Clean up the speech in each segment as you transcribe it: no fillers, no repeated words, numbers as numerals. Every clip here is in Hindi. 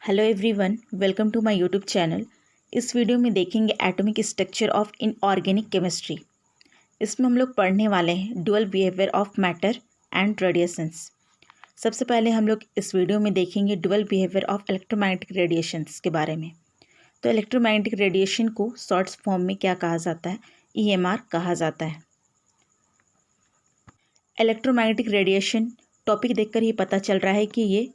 Hello everyone, welcome to my YouTube channel. इस वीडियो में देखेंगे atomic structure of inorganic chemistry. इसमें हम लोग पढ़ने वाले हैं dual behaviour of matter and radiations. सबसे पहले हम लोग इस वीडियो में देखेंगे dual behaviour of electromagnetic radiations के बारे में। तो इलेक्ट्रोमैग्नेटिक रेडिएशन को शॉर्ट्स फॉर्म में क्या कहा जाता है? EMR कहा जाता है। इलेक्ट्रोमैग्नेटिक रेडिएशन टॉपिक देखकर ही पता चल रहा है कि ये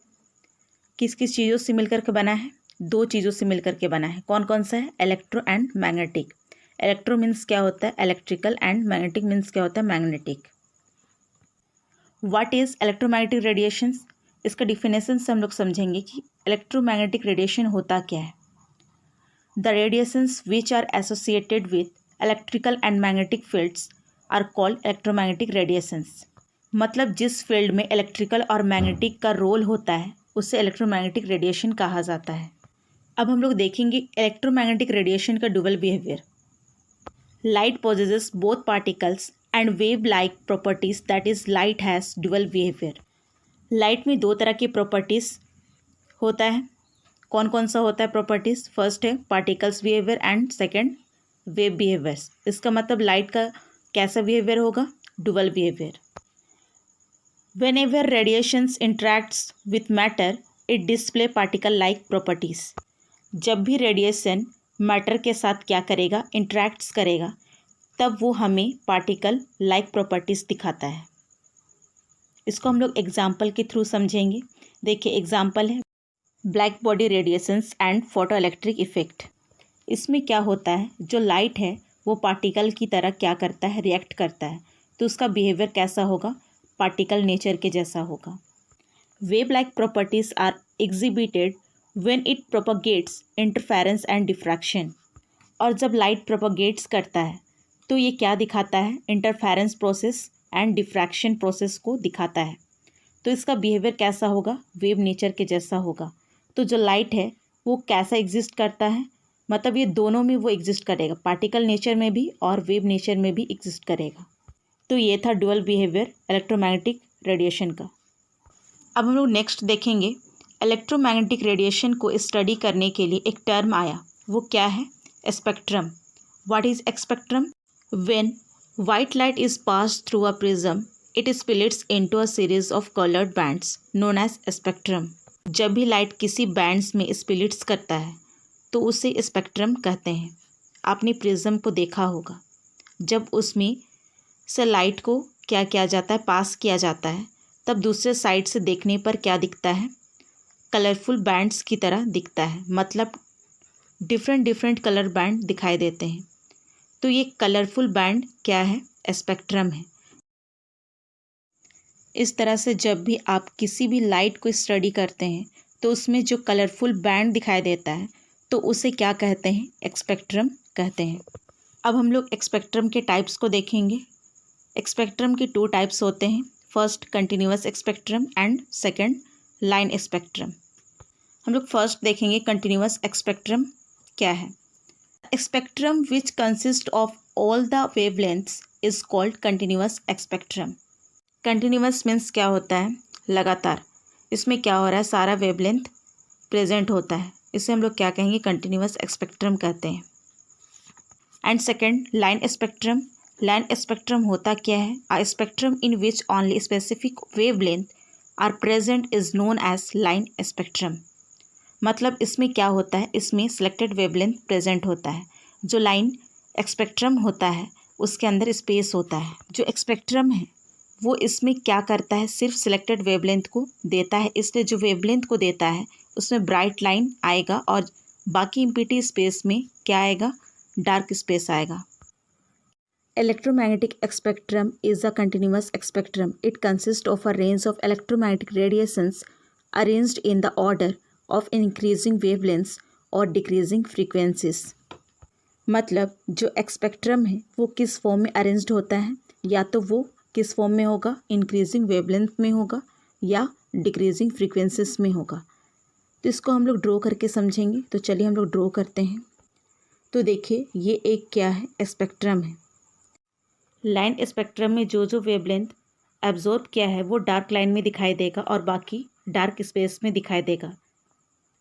किस किस चीज़ों से मिलकर के बना है? दो चीज़ों से मिलकर के बना है। कौन कौन सा है? Electro and magnetic. Electro means क्या होता है? इलेक्ट्रिकल, एंड मैग्नेटिक मीन्स क्या होता है? Magnetic. What is electromagnetic radiations? इसका डिफिनेशन से हम लोग समझेंगे कि इलेक्ट्रोमैग्नेटिक रेडिएशन होता क्या है। The radiations which are associated with electrical and magnetic fields are called electromagnetic radiations. मतलब जिस फील्ड में इलेक्ट्रिकल और मैग्नेटिक का रोल होता है उससे इलेक्ट्रोमैग्नेटिक रेडिएशन कहा जाता है। अब हम लोग देखेंगे इलेक्ट्रोमैग्नेटिक रेडिएशन का dual behaviour. Light possesses both particles and wave like properties, that is light has dual behaviour. Light में दो तरह की प्रॉपर्टीज होता है। कौन कौन सा होता है प्रॉपर्टीज? फर्स्ट है particles behaviour and second wave behaviours. इसका मतलब लाइट का कैसा बिहेवियर होगा? Dual behaviour. Whenever radiations interacts with matter, it display particle-like properties. जब भी रेडिएशन मैटर के साथ क्या करेगा? इंटरेक्ट्स करेगा, तब वो हमें पार्टिकल लाइक प्रॉपर्टीज़ दिखाता है। इसको हम लोग एग्जाम्पल के थ्रू समझेंगे। देखिए एग्जाम्पल है black body radiations and photo electric effect. इसमें क्या होता है? जो लाइट है वो पार्टिकल की तरह क्या करता है? रिएक्ट करता है। तो उसका बिहेवियर कैसा होगा? पार्टिकल नेचर के जैसा होगा। Wave like properties are exhibited when it propagates interference and diffraction. और जब लाइट प्रोपगेट्स करता है तो ये क्या दिखाता है? Interference process and diffraction process को दिखाता है। तो इसका बिहेवियर कैसा होगा? वेव नेचर के जैसा होगा। तो जो लाइट है वो कैसा एग्जिस्ट करता है? मतलब ये दोनों में वो एग्जिस्ट करेगा, पार्टिकल नेचर में भी और वेव नेचर में भी एग्जिस्ट करेगा। तो ये था डुअल बिहेवियर इलेक्ट्रोमैग्नेटिक रेडिएशन का। अब हम लोग नेक्स्ट देखेंगे इलेक्ट्रोमैग्नेटिक रेडिएशन को स्टडी करने के लिए एक टर्म आया। वो क्या है? Spectrum. What is spectrum? When white light is pass through a prism it splits into a series of coloured bands known as spectrum. जब भी लाइट किसी बैंड्स में स्प्लिट्स करता है तो उसे स्पेक्ट्रम कहते हैं। आपने प्रिज्म को देखा होगा, जब उसमें से लाइट को क्या किया जाता है? पास किया जाता है, तब दूसरे साइड से देखने पर क्या दिखता है? कलरफुल बैंड्स की तरह दिखता है। मतलब डिफरेंट कलर बैंड दिखाई देते हैं। तो ये कलरफुल बैंड क्या है? स्पेक्ट्रम है। इस तरह से जब भी आप किसी भी लाइट को स्टडी करते हैं तो उसमें जो कलरफुल बैंड दिखाई देता है तो उसे क्या कहते हैं? स्पेक्ट्रम कहते हैं। अब हम लोग स्पेक्ट्रम के टाइप्स को देखेंगे। स्पेक्ट्रम के टू टाइप्स होते हैं। First continuous spectrum and second line spectrum. हम लोग फर्स्ट देखेंगे कंटिन्यूअस स्पेक्ट्रम क्या है। Spectrum which consist of all the wavelengths is called continuous spectrum. Continuous means क्या होता है? लगातार। इसमें क्या हो रहा है? सारा वेवलेंथ प्रेजेंट होता है। इसे हम लोग क्या कहेंगे? कंटिन्यूअस स्पेक्ट्रम कहते हैं। And second line spectrum. Line spectrum होता क्या है? A spectrum in which only specific wavelength are present is known as line spectrum. मतलब इसमें क्या होता है? इसमें सिलेक्टेड वेवलेंथ प्रेजेंट होता है। जो लाइन स्पेक्ट्रम होता है उसके अंदर स्पेस होता है। जो स्पेक्ट्रम है वो इसमें क्या करता है? सिर्फ सिलेक्टेड वेवलेंथ को देता है। इसलिए जो वेवलेंथ को देता है उसमें ब्राइट लाइन आएगा और बाकी इम्पिटी स्पेस में क्या आएगा? डार्क स्पेस आएगा। Electromagnetic spectrum is a continuous spectrum. It consists of a range of electromagnetic radiations arranged in the order of increasing wavelengths or decreasing frequencies. मतलब जो स्पेक्ट्रम है वो किस फॉर्म में अरेंज्ड होता है? या तो वो किस फॉर्म में होगा? इंक्रीजिंग वेवलेंथ में होगा या डिक्रीजिंग फ्रीक्वेंसीज में होगा। तो इसको हम लोग ड्रॉ करके समझेंगे। तो चलिए हम लोग ड्रॉ करते हैं। तो देखिए ये एक क्या है? स्पेक्ट्रम है। लाइन स्पेक्ट्रम में जो जो वेवलेंथ एब्जॉर्ब किया है वो डार्क लाइन में दिखाई देगा और बाकी डार्क स्पेस में दिखाई देगा।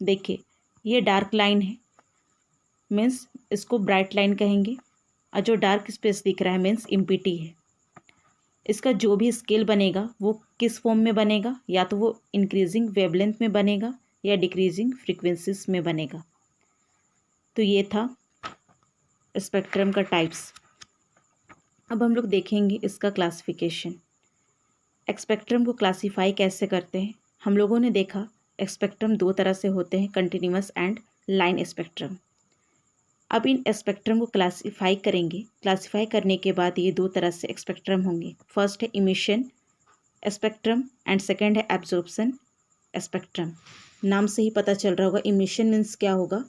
देखिए ये डार्क लाइन है, मीन्स इसको ब्राइट लाइन कहेंगे, और जो डार्क स्पेस दिख रहा है मीन्स इम्पिटी है। इसका जो भी स्केल बनेगा वो किस फॉर्म में बनेगा, या तो वो इंक्रीजिंग वेवलेंथ में बनेगा या डिक्रीजिंग फ्रीक्वेंसीज में बनेगा। तो ये था स्पेक्ट्रम का टाइप्स। अब हम लोग देखेंगे इसका क्लासिफिकेशन। स्पेक्ट्रम को क्लासीफाई कैसे करते हैं। हम लोगों ने देखा स्पेक्ट्रम दो तरह से होते हैं, कंटिन्यूअस एंड लाइन स्पेक्ट्रम। अब इन स्पेक्ट्रम को क्लासीफाई करेंगे। क्लासीफाई करने के बाद ये दो तरह से स्पेक्ट्रम होंगे। फर्स्ट है इमिशन स्पेक्ट्रम एंड सेकेंड है एब्जॉर्प्शन स्पेक्ट्रम। नाम से ही पता चल रहा होगा, इमिशन मीन्स क्या होगा,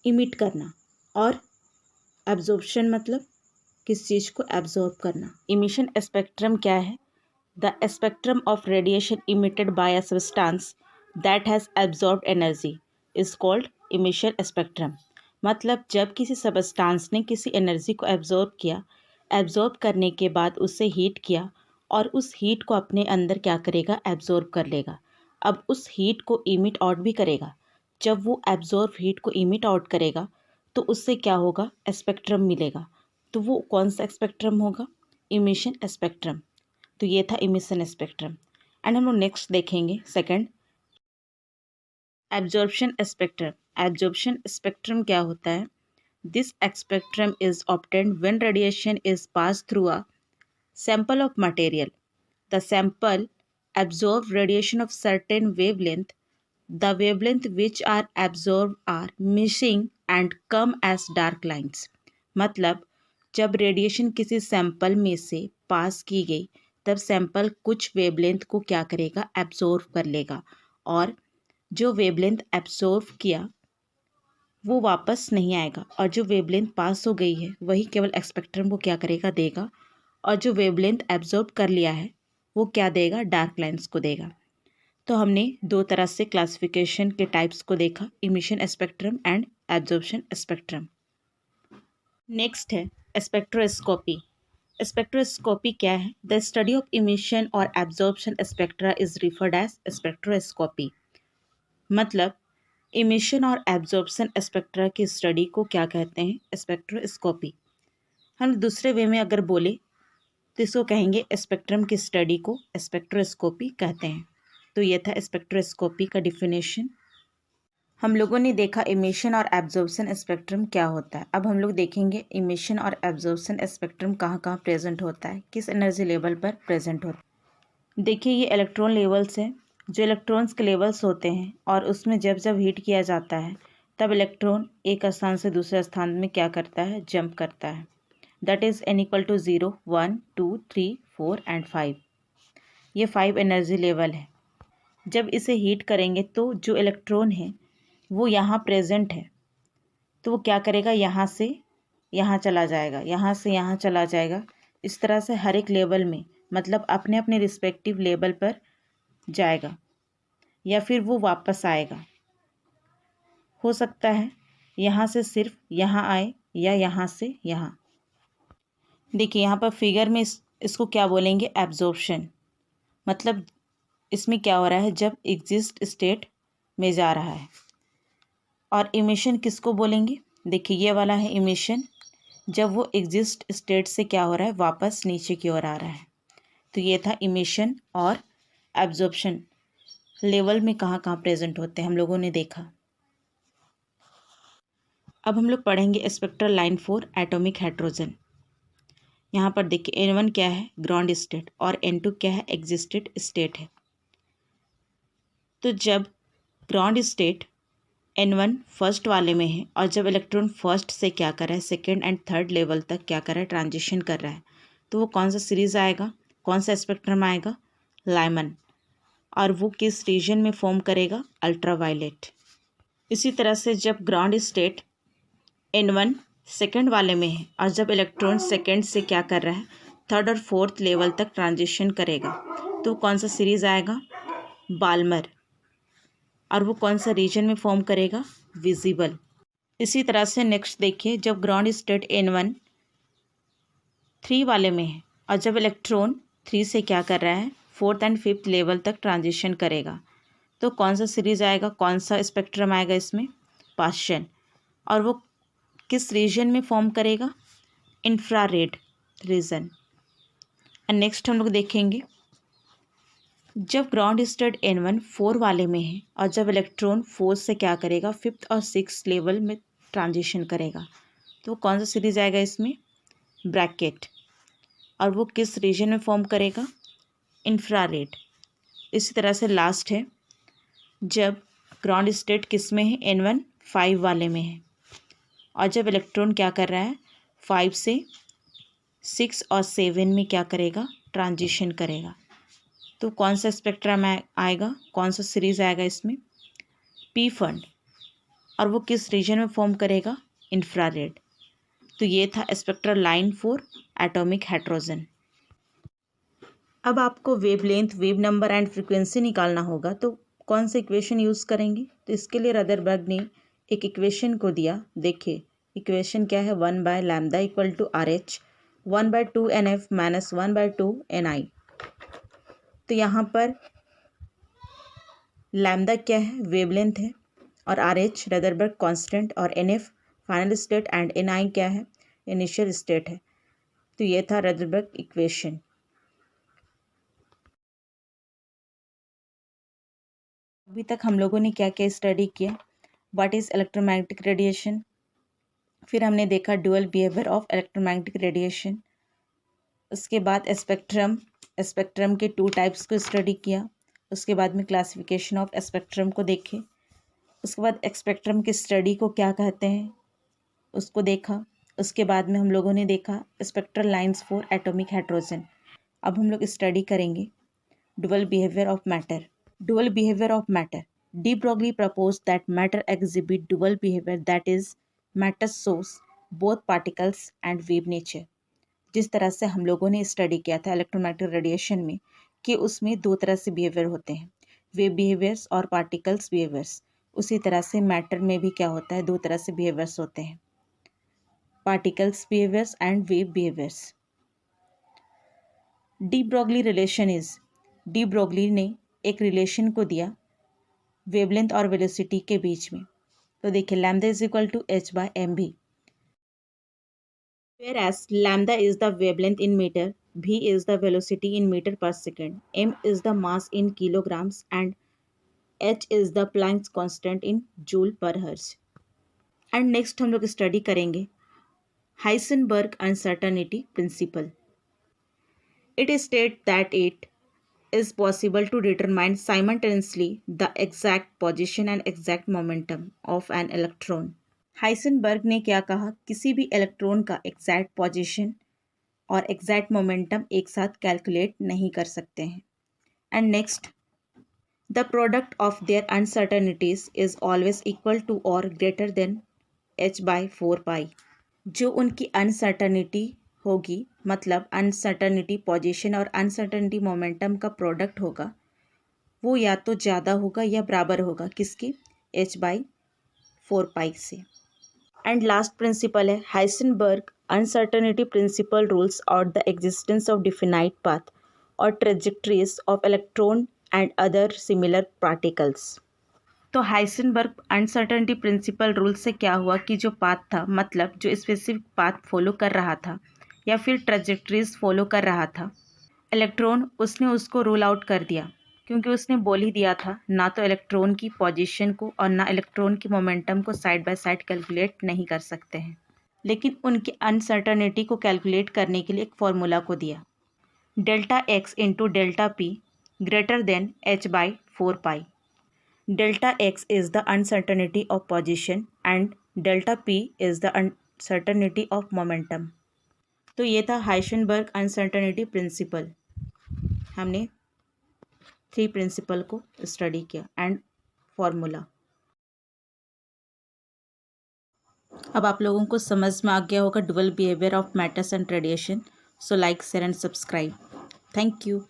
इमिट करना, और एब्जॉर्प्शन मतलब किस चीज़ को एब्जॉर्ब करना। इमिशन स्पेक्ट्रम क्या है? The spectrum of radiation emitted by a substance that has absorbed energy is called emission spectrum. मतलब जब किसी सब्सटेंस ने किसी एनर्जी को एब्जॉर्ब किया, एब्जॉर्ब करने के बाद उसे हीट किया और उस हीट को अपने अंदर क्या करेगा, एब्जॉर्ब कर लेगा। अब उस हीट को इमिट आउट भी करेगा। जब वो एब्जॉर्ब हीट को इमिट आउट करेगा तो उससे क्या होगा, स्पेक्ट्रम मिलेगा। तो वो कौन सा स्पेक्ट्रम होगा, इमिशन स्पेक्ट्रम। तो ये था इमिशन स्पेक्ट्रम। एंड हम लोग नेक्स्ट देखेंगे second, absorption spectrum. Absorption spectrum क्या होता है? This spectrum is obtained when radiation is pass through a sample of material. The sample absorb radiation of certain wavelength. The wavelength which are absorbed are missing and come as dark lines. मतलब जब रेडिएशन किसी सैंपल में से पास की गई तब सैंपल कुछ वेवलेंथ को क्या करेगा, एब्जॉर्व कर लेगा, और जो वेवलेंथ एब्जॉर्व किया वो वापस नहीं आएगा, और जो वेवलेंथ पास हो गई है वही केवल स्पेक्ट्रम को क्या करेगा, देगा, और जो वेवलेंथ एब्जॉर्ब कर लिया है वो क्या देगा, डार्क लाइंस को देगा। तो हमने दो तरह से क्लासिफिकेशन के टाइप्स को देखा, emission spectrum and absorption spectrum. Next है स्पेक्ट्रोस्कोपी। स्पेक्ट्रोस्कोपी क्या है? द स्टडी ऑफ इमिशन और absorption spectra is referred as spectroscopy. मतलब इमिशन और एब्जॉर्प्शन स्पेक्ट्रा की स्टडी को क्या कहते हैं, स्पेक्ट्रोस्कोपी। हम दूसरे वे में अगर बोले तो इसको कहेंगे स्पेक्ट्रम की स्टडी को स्पेक्ट्रोस्कोपी कहते हैं। तो ये था स्पेक्ट्रोस्कोपी का डिफिनेशन। हम लोगों ने देखा इमिशन और एब्जॉर्प्शन स्पेक्ट्रम क्या होता है। अब हम लोग देखेंगे इमिशन और एब्जॉर्प्शन स्पेक्ट्रम कहाँ कहाँ प्रेजेंट होता है, किस एनर्जी लेवल पर प्रेजेंट होता है। देखिए ये इलेक्ट्रॉन लेवल्स हैं, जो इलेक्ट्रॉन्स के लेवल्स होते हैं, और उसमें जब जब हीट किया जाता है तब इलेक्ट्रॉन एक स्थान से दूसरे स्थान में क्या करता है, जंप करता है। That is n equal to 0, 1, 2, 3, 4 and 5। ये 5 एनर्जी लेवल है। जब इसे हीट करेंगे तो जो इलेक्ट्रॉन है वो यहाँ प्रेजेंट है, तो वो क्या करेगा, यहाँ से यहाँ चला जाएगा, यहाँ से यहाँ चला जाएगा। इस तरह से हर एक लेवल में, मतलब अपने अपने रिस्पेक्टिव लेवल पर जाएगा, या फिर वो वापस आएगा। हो सकता है यहाँ से सिर्फ यहाँ आए या यहाँ से यहाँ। देखिए यहाँ पर फिगर में इसको क्या बोलेंगे, एब्जॉर्प्शन। मतलब इसमें क्या हो रहा है, जब एग्जिस्ट स्टेट में जा रहा है। और इमिशन किसको बोलेंगे, देखिए ये वाला है इमिशन, जब वो एग्जिस्ट स्टेट से क्या हो रहा है, वापस नीचे की ओर आ रहा है। तो ये था इमिशन और एब्जॉर्प्शन लेवल में कहाँ कहाँ प्रेजेंट होते हैं, हम लोगों ने देखा। अब हम लोग पढ़ेंगे spectral line for atomic hydrogen. यहाँ पर देखिए N1 क्या है, ग्राउंड स्टेट, और N2 क्या है, एग्जिस्टेड स्टेट है। तो जब ग्राउंड स्टेट N1 फर्स्ट वाले में है, और जब इलेक्ट्रॉन फर्स्ट से क्या कर रहा है, सेकेंड एंड थर्ड लेवल तक क्या कर रहा है, ट्रांजिशन कर रहा है, तो वो कौन सा सीरीज आएगा, कौन सा स्पेक्ट्रम आएगा, लाइमन। और वो किस रीजन में फॉर्म करेगा, अल्ट्रावायलेट। इसी तरह से जब ग्राउंड स्टेट N1 सेकेंड वाले में है, और जब इलेक्ट्रॉन सेकेंड से क्या कर रहा है, थर्ड और फोर्थ लेवल तक ट्रांजिशन करेगा, तो कौन सा सीरीज आएगा, बाल्मर। और वो कौन सा रीजन में फॉर्म करेगा, विजिबल। इसी तरह से नेक्स्ट देखिए, जब ग्राउंड स्टेट N1 3 वाले में है, और जब इलेक्ट्रॉन 3 से क्या कर रहा है, फोर्थ एंड फिफ्थ लेवल तक ट्रांजिशन करेगा, तो कौन सा सीरीज आएगा, कौन सा स्पेक्ट्रम आएगा इसमें, पास्चन। और वो किस रीजन में फॉर्म करेगा, इंफ्रारेड रीजन। एंड नेक्स्ट हम लोग देखेंगे, जब ग्राउंड स्टेट N1 4 वाले में है और जब इलेक्ट्रॉन 4 से क्या करेगा, 5th और 6th लेवल में ट्रांजिशन करेगा, तो कौन सा सीरीज आएगा इसमें, ब्रैकेट। और वो किस रीजन में फॉर्म करेगा, इंफ्रारेड। इसी तरह से लास्ट है, जब ग्राउंड स्टेट किस में है, N1 5 वाले में है और जब इलेक्ट्रॉन क्या कर रहा है, 5 से 6 और 7 में क्या करेगा, ट्रांजिशन करेगा, तो कौन सा स्पेक्ट्रम आएगा, कौन सा सीरीज आएगा इसमें, पी फंड। और वो किस रीजन में फॉर्म करेगा, इंफ्रारेड। तो ये था spectral line for atomic hydrogen. अब आपको wavelength, wave number and frequency निकालना होगा, तो कौन सा इक्वेशन यूज़ करेंगे, तो इसके लिए रदरबर्ग ने एक इक्वेशन को दिया। देखिए इक्वेशन क्या है, 1/λ equal to RH 1/2 NF minus 1/2 NI। तो यहाँ पर लैम्डा क्या है, वेवलेंथ है, और RH रदरबर्ग कांस्टेंट, और NF final state and NI क्या है, इनिशियल स्टेट है। तो ये था रदरबर्ग इक्वेशन। अभी तक हम लोगों ने क्या क्या स्टडी किया, व्हाट इज़ इलेक्ट्रोमैग्नेटिक रेडिएशन, फिर हमने देखा dual behaviour of electromagnetic radiation, उसके बाद स्पेक्ट्रम के 2 टाइप्स को स्टडी किया, उसके बाद में क्लासिफिकेशन ऑफ स्पेक्ट्रम को देखे, उसके बाद स्पेक्ट्रम की स्टडी को क्या कहते हैं उसको देखा, उसके बाद में हम लोगों ने देखा spectral lines for atomic hydrogen. अब हम लोग स्टडी करेंगे dual behaviour of matter. Dual behavior of matter. De Broglie proposed that matter exhibit dual behavior, that is, matter shows both particles and wave nature. जिस तरह से हम लोगों ने स्टडी किया था इलेक्ट्रोमैग्नेटिक रेडिएशन में कि उसमें 2 तरह से बिहेवियर होते हैं, वेव बिहेवियर्स और पार्टिकल्स बिहेवियर्स, उसी तरह से मैटर में भी क्या होता है, 2 तरह से बिहेवियर्स होते हैं, particles behaviours and wave behaviours. De Broglie relation is, de Broglie ने एक रिलेशन को दिया वेवलेंथ और वेलोसिटी के बीच में। तो देखिए lambda is equal to h/mv, whereas lambda is the wavelength in meter, v is the velocity in meter per second, m is the mass in kilograms and h is the Planck's constant in joule per hertz. And next हम लोग स्टडी करेंगे Heisenberg uncertainty principle. It state that it is possible to determine simultaneously the exact position and exact momentum of an electron. Heisenberg ने क्या कहा, किसी भी इलेक्ट्रॉन का एग्जैक्ट पोजीशन और एग्जैक्ट मोमेंटम एक साथ कैलकुलेट नहीं कर सकते हैं। And next, the product of their uncertainties is always equal to or greater than h/4π। जो उनकी अनसर्टेनिटी होगी, मतलब अनसर्टनिटी पोजीशन और अनसर्टनिटी मोमेंटम का प्रोडक्ट होगा, वो या तो ज़्यादा होगा या बराबर होगा किसकी, h/4π से। एंड लास्ट प्रिंसिपल है Heisenberg uncertainty principle rules out the existence of definite path और trajectories of electron and other similar particles. तो हाइसेनबर्ग अनसर्टनिटी प्रिंसिपल रूल से क्या हुआ कि जो पाथ था, मतलब जो स्पेसिफिक पाथ फॉलो कर रहा था या फिर ट्रेजेक्ट्रीज फॉलो कर रहा था इलेक्ट्रॉन, उसने उसको रूल आउट कर दिया, क्योंकि उसने बोल ही दिया था ना तो इलेक्ट्रॉन की पोजीशन को और ना इलेक्ट्रॉन की मोमेंटम को साइड बाय साइड कैलकुलेट नहीं कर सकते हैं, लेकिन उनकी अनसर्टनिटी को कैलकुलेट करने के लिए एक फॉर्मूला को दिया, delta x into delta P greater than h/4π. Delta x is the uncertainty of position and delta p is the uncertainty of momentum. तो ये था हाइसेनबर्ग अनसर्टेनिटी प्रिंसिपल। हमने 3 प्रिंसिपल को स्टडी किया एंड फॉर्मूला। अब आप लोगों को समझ में आ गया होगा dual behaviour of matters and radiation. So like, share and subscribe. Thank you.